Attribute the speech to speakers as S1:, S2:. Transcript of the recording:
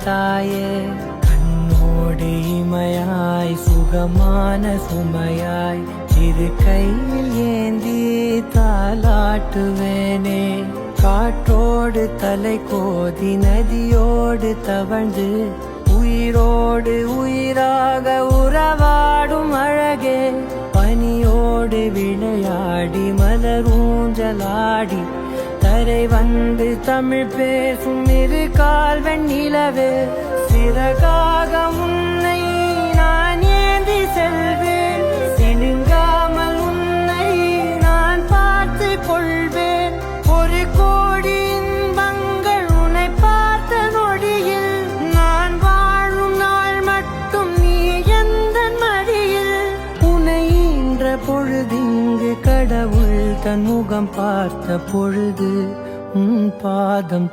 S1: தாயே. கண்ணோடு இமையாய் சுகமான சுமையாய் இரு கையில் ஏந்தி தாலாட்டுவேனே. காற்றோடு தலை கோதி நதியோடு தவழ்ந்து உயிரோடு உயிராக உறவாடும் அழகே. பனியோடு விளையாடி மலரூஞ்சலாடி தரை வந்து தமிழ் பேசும் இரு கால் வெண்ணிலவே. சிறகாக உன்னை நான் ஏந்தி செல்வேன், சினுங்காமல் உன்னை நான் பார்த்து கொள்வேன். ஒரு கோடி இன்பங்கள் உன்னை பார்த்த நொடியில், நான் வாழும் நாள் மட்டும் நீ எந்த மடியில். உன்னை ஈன்ற பொழுதிங்கு கடவுள் தன் முகம் பார்த்த பொழுது உன் பாதம்